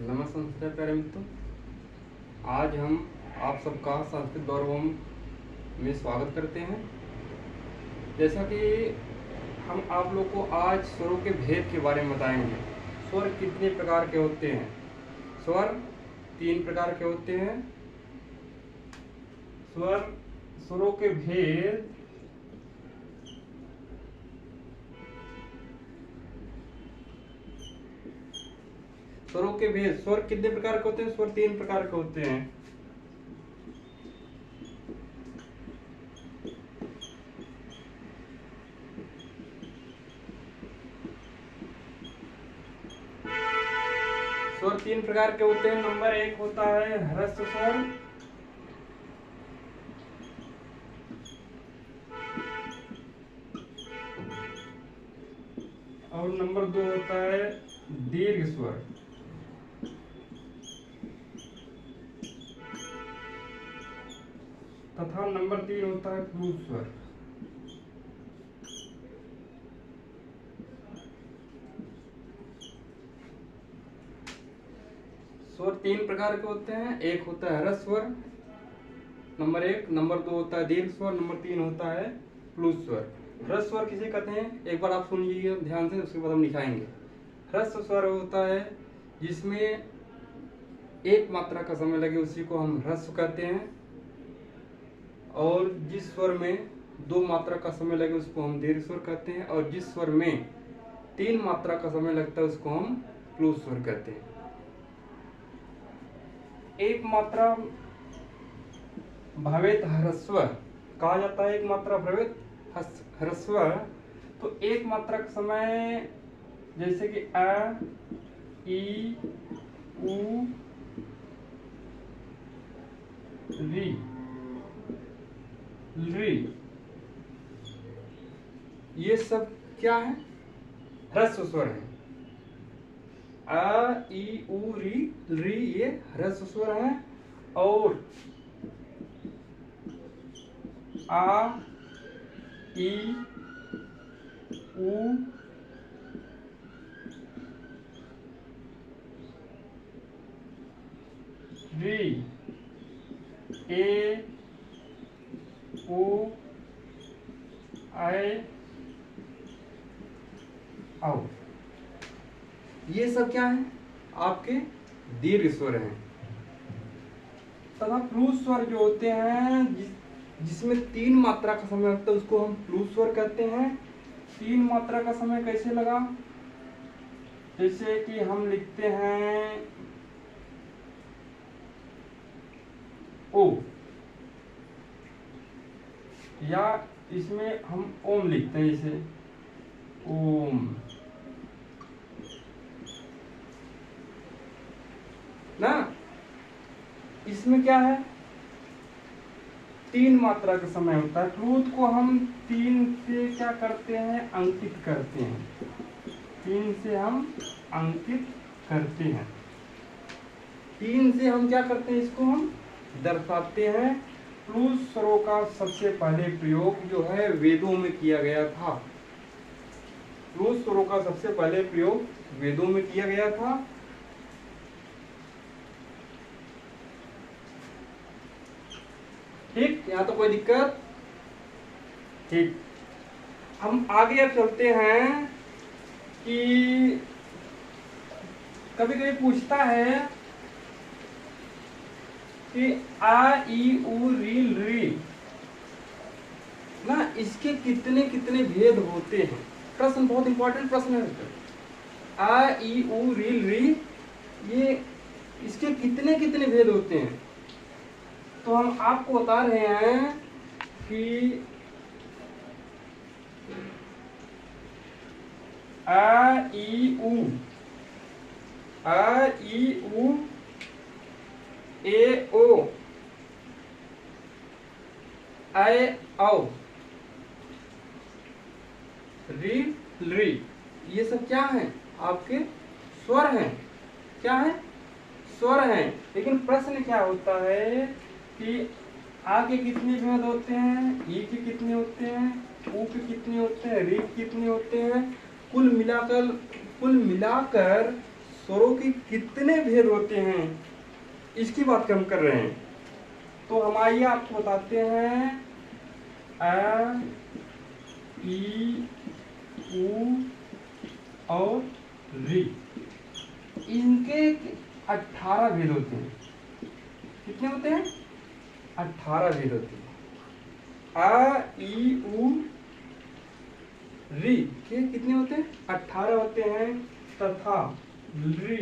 नमस्ते प्यारे मित्रों। आज हम आप सबका संस्कृत गौरवम में स्वागत करते हैं। जैसा कि हम आप लोग को आज स्वरों के भेद के बारे में बताएंगे। स्वर कितने प्रकार के होते हैं? स्वर 3 प्रकार के होते हैं। स्वरों के भेद स्वर कितने प्रकार के होते हैं? स्वर 3 प्रकार के होते हैं। स्वर 3 प्रकार के होते हैं। नंबर 1 होता है ह्रस्व स्वर, और नंबर 2 होता है दीर्घ स्वर। तथा नंबर 3 होता है प्लूत स्वर। स्वर 3 प्रकार के होते हैं। एक होता है ह्रस्व स्वर, नंबर 1, नंबर 2 होता है दीर्घ स्वर, नंबर 3 होता है प्लूत स्वर। ह्रस्व स्वर किसे कहते हैं? एक बार आप सुनिए ध्यान से, उसके बाद हम लिखाएंगे। ह्रस्व स्वर होता है जिसमें एक मात्रा का समय लगे, उसी को हम ह्रस्व कहते हैं। और जिस स्वर में 2 मात्रा का समय लगे उसको हम दीर्घ स्वर कहते हैं। और जिस स्वर में 3 मात्रा का समय लगता है उसको हम प्लूत स्वर कहते हैं। एक मात्रा भवेत ह्रस्व कहा जाता है। एक मात्रा भवेत ह्रस्व, तो एक मात्रा का समय जैसे कि अ, ई, उ, री, री, ये सब क्या है? ह्रस्व स्वर है। अ, ई, उ, री, ये ह्रस्व स्वर है। और आ, ई, उ, री, ए, ओ, आए, आओ, ये सब क्या है? आपके दीर्घ स्वर हैं। तथा प्लूत स्वर जो होते हैं जिसमें 3 मात्रा का समय लगता है उसको हम प्लूत स्वर कहते हैं। 3 मात्रा का समय कैसे लगा? जैसे कि हम लिखते हैं ओ, या इसमें हम ओम लिखते हैं, जैसे ओम ना। इसमें क्या है? 3 मात्रा का समय होता है। प्लूत को हम 3 से क्या करते हैं? अंकित करते हैं। 3 से हम अंकित करते हैं। 3 से हम क्या करते हैं? इसको हम दर्शाते हैं। प्लूत स्वरों का सबसे पहले प्रयोग जो है वेदों में किया गया था। प्लूत स्वरों का सबसे पहले प्रयोग वेदों में किया गया था। ठीक, यहाँ तो कोई दिक्कत? ठीक, हम आगे अब चलते हैं कि कभी कभी पूछता है कि आ, ई, उ, री ना, इसके कितने कितने भेद होते हैं? प्रश्न बहुत इंपॉर्टेंट प्रश्न है। आ, ई, उ, री, ये इसके कितने कितने भेद होते हैं? तो हम आपको बता रहे हैं कि आ, ई, उ, आ, ई, उ, ए, ओ, आए, आओ, री, ये सब क्या हैं? आपके स्वर हैं। क्या है? स्वर हैं। लेकिन प्रश्न क्या होता है कि आ के कितने भेद होते हैं, ई के कितने होते हैं, ऊ के कितने होते हैं, री के कितने होते हैं। कुल मिलाकर स्वरों के कितने भेद होते हैं इसकी बात हम कर रहे हैं। तो हम आइए आपको बताते हैं अ, ई, उ और री, इनके 18 भेद होते हैं। कितने होते हैं? 18 भेद होते हैं। आ, ई, उ, री के कितने होते हैं? 18 होते हैं। तथा री,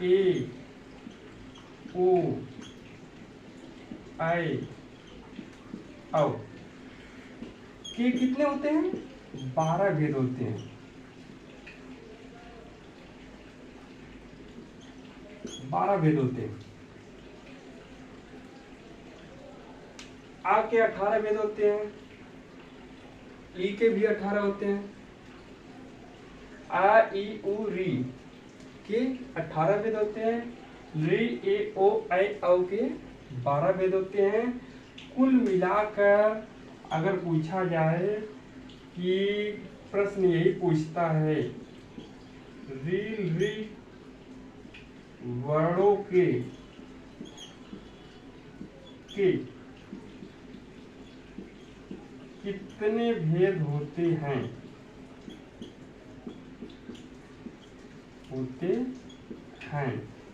ए, ओ, आई, औ के कितने होते हैं? 12 भेद होते हैं। 12 भेद होते हैं। आ के 18 भेद होते हैं। ई के भी 18 होते हैं। आ, ई, उ, री के 18 भेद होते हैं। री, ए, ओ, आई, औ के 12 भेद होते हैं। कुल मिलाकर अगर पूछा जाए कि प्रश्न यही पूछता है री वर्णों के कितने भेद होते हैं,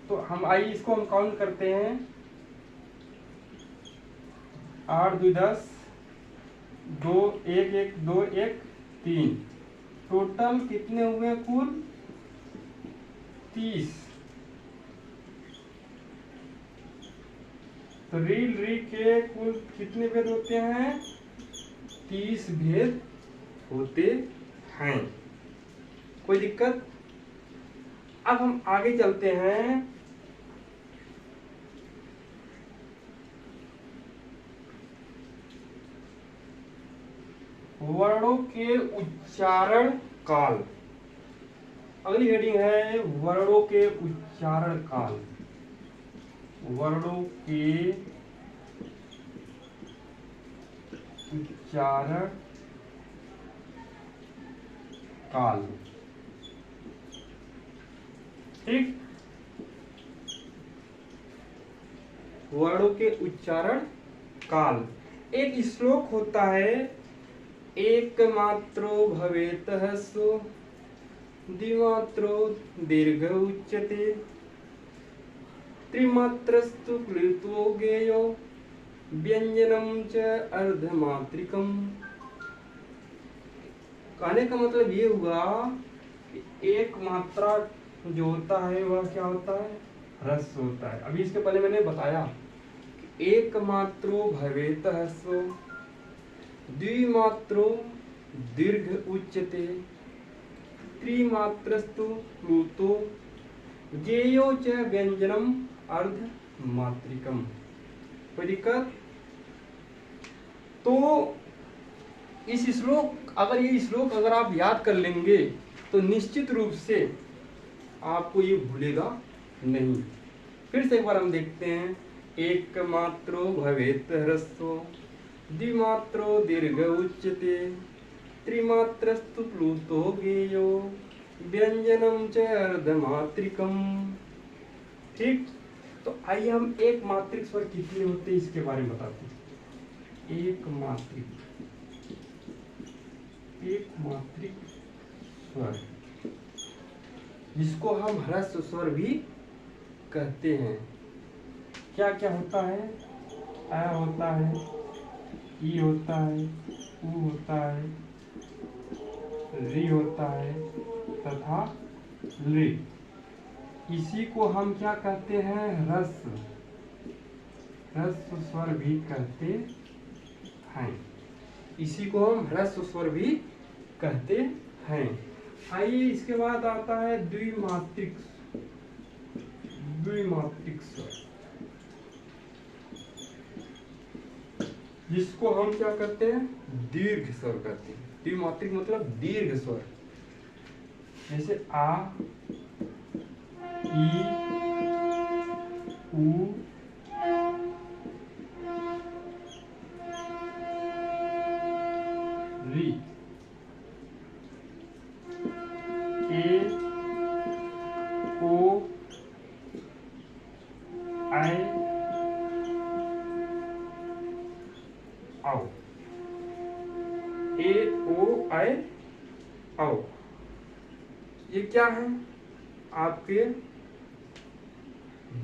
तो हम आइए इसको हम काउंट करते हैं। 8 2 10, 2 1 1 2 1 3, टोटल कितने हुए? कुल 30। तो री के कुल कितने भेद होते हैं? 30 भेद होते हैं। कोई दिक्कत? अब हम आगे चलते हैं। वर्णों के उच्चारण काल। अगली हेडिंग है वर्णों के उच्चारण काल। वर्णों के उच्चारण काल। ठीक, वर्णों के उच्चारण काल। एक श्लोक होता है, एक मात्रो भवेत ह्रस्वो द्विमात्रो दीर्घ उच्यते त्रिमात्रस्तु क्लृतो गेयो व्यंजनम च अर्धमात्रिकम। कहने का मतलब ये हुआ कि एक मात्रा जो होता है वह क्या होता है? ह्रस्व होता है। अभी इसके पहले मैंने बताया कि एक मात्रो भवेत ह्रस्वो द्विमात्रो दीर्घ उच्यते त्रिमात्रस्तु प्लुतो ज्ञेयो च व्यंजनम अर्धमात्रिकम। कोई दिक्कत? तो इस श्लोक अगर आप याद कर लेंगे तो निश्चित रूप से आपको ये भूलेगा नहीं। फिर से एक बार हम देखते हैं। एक मात्रो भवेत ह्रस्वो द्विमात्रो दीर्घ उच्यते त्रिमात्रस्तु प्लुतो ज्ञेयो व्यंजनम च अर्धमात्रिकम। ठीक, तो आइए हम एक मात्रिक स्वर कितने होते हैं इसके बारे में बताते हैं। एक मात्रिक स्वर जिसको हम ह्रस्व स्वर भी कहते हैं। क्या क्या होता है? अ होता है, ई होता है, उ होता है, री होता है तथा ली। इसी को हम क्या कहते हैं? ह्रस्व स्वर भी कहते हैं। इसी को हम ह्रस्व स्वर भी कहते हैं। आइए इसके बाद आता है द्विमात्रिक स्वर, जिसको हम क्या कहते हैं? दीर्घ स्वर कहते हैं। द्विमात्रिक मतलब दीर्घ स्वर। जैसे आ, ई, उ, री, ए, आओ, ये क्या है? आपके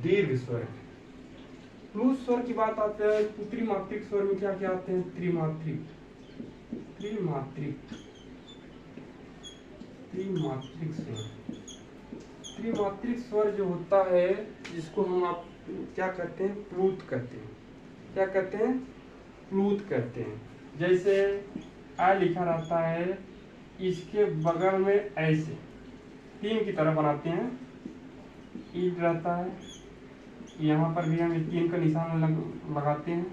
दीर्घ स्वर। प्लूत स्वर की बात आते हैं तो त्रिमात्रिक स्वर में क्या क्या आते हैं? त्रिमात्रिक स्वर। त्रिमात्रिक स्वर जो होता है जिसको हम आप क्या कहते हैं? प्लूत कहते हैं। क्या कहते हैं? प्लूत कहते हैं। जैसे आ लिखा रहता है, इसके बगल में ऐसे तीन की तरह बनाते हैं, ईट रहता है, यहाँ पर भी हम तीन का निशान लगाते हैं,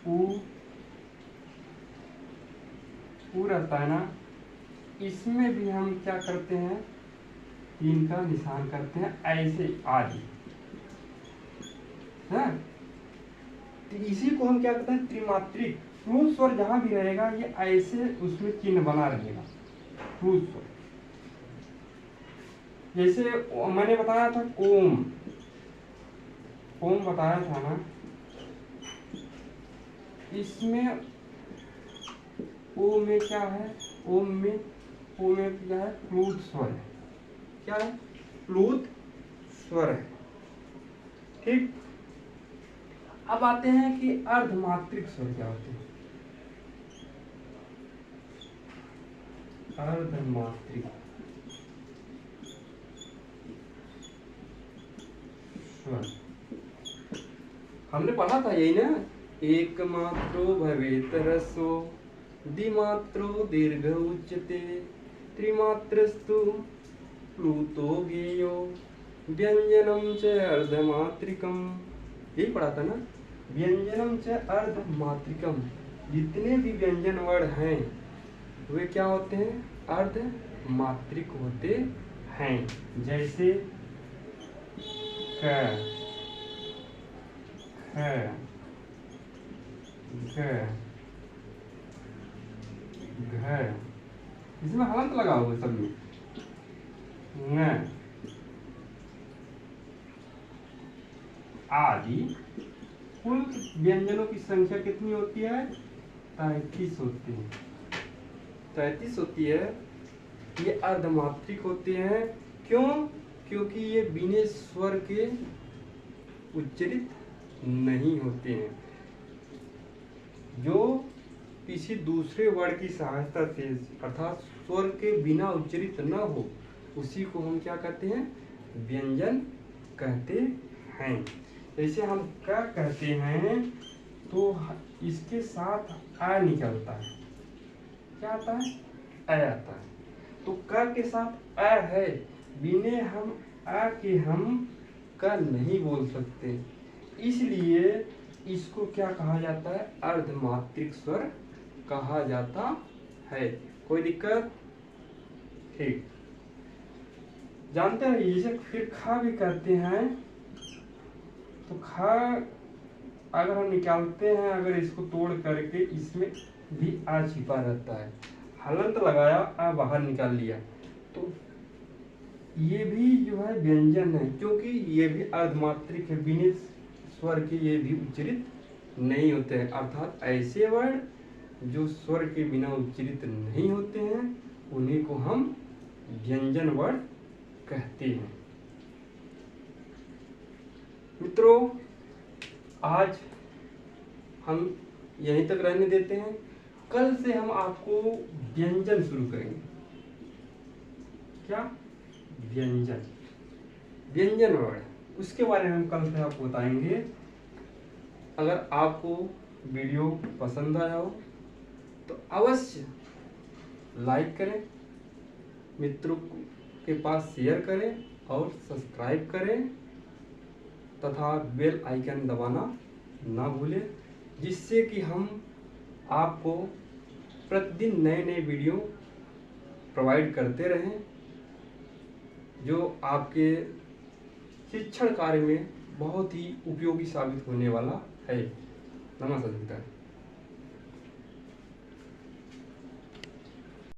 ऊ रहता है ना, इसमें भी हम क्या करते हैं? तीन का निशान करते हैं ऐसे आदि है। तो इसी को हम क्या कहते हैं? त्रिमात्रिक। प्लूत स्वर जहां भी रहेगा ये ऐसे उसमें चिन्ह बना रहेगा प्लूत स्वर। जैसे मैंने बताया था ओम बताया था ना, इसमें ओ में क्या है? ओम में क्या है? प्लूत स्वर है। क्या है? प्लूत स्वर है। ठीक। अब आते हैं कि अर्धमात्रिक स्वर क्या होते हैं? अर्धमात्रिक स्वर हमने पढ़ा था यही ना, एक मात्रो भवेत रसो, द्विमात्रो दीर्घ उच्यते, त्रिमात्रस्तु प्लूतो गेयो, व्यंजनम च अर्धमात्रिकम। यही पढ़ा था ना, व्यंजनम च अर्धमात्रिकम। जितने भी व्यंजन वर्ण हैं वे क्या होते हैं? अर्धमात्रिक होते हैं। जैसे क, ख, ग, घ, इसमें हलंत लगा हुआ सब में, न आदि। कुल व्यंजनों की संख्या कितनी होती है? 33 होती है। 33 होती है। ये अर्धमात्रिक होते हैं। क्यों? क्योंकि ये बिना स्वर के उच्चरित नहीं होते हैं। जो किसी दूसरे वर्ण की सहायता से अर्थात स्वर के बिना उच्चरित न हो उसी को हम क्या कहते हैं? व्यंजन कहते हैं। जैसे हम क कहते हैं तो इसके साथ आ निकलता है, क्या आता है? अ आता है। तो क के साथ अ है, बिना हम आ के हम क नहीं बोल सकते, इसलिए इसको क्या कहा जाता है? अर्धमात्रिक स्वर कहा जाता है। कोई दिक्कत? ठीक। जानते हैं इसे फिर खा भी करते हैं, तो खा अगर हम निकालते हैं, अगर इसको तोड़ करके इसमें भी आ छिपा रहता है, हलंत लगाया आ बाहर निकाल लिया, तो ये भी जो है व्यंजन है, क्योंकि ये भी अर्धमात्रिक है, बिना स्वर के ये भी उच्चरित नहीं होते हैं। अर्थात ऐसे वर्ण जो स्वर के बिना उच्चरित नहीं होते हैं उन्हीं को हम व्यंजन वर्ण कहते हैं। मित्रों, आज हम यहीं तक रहने देते हैं। कल से हम आपको व्यंजन शुरू करेंगे। क्या? व्यंजन वर्ण, उसके बारे में हम कल से आपको बताएंगे। अगर आपको वीडियो पसंद आया हो तो अवश्य लाइक करें, मित्रों के पास शेयर करें और सब्सक्राइब करें तथा बेल आइकन दबाना ना भूलें, जिससे कि हम आपको प्रतिदिन नए नए वीडियो प्रोवाइड करते रहें जो आपके शिक्षण कार्य में बहुत ही उपयोगी साबित होने वाला है। नमस्कार।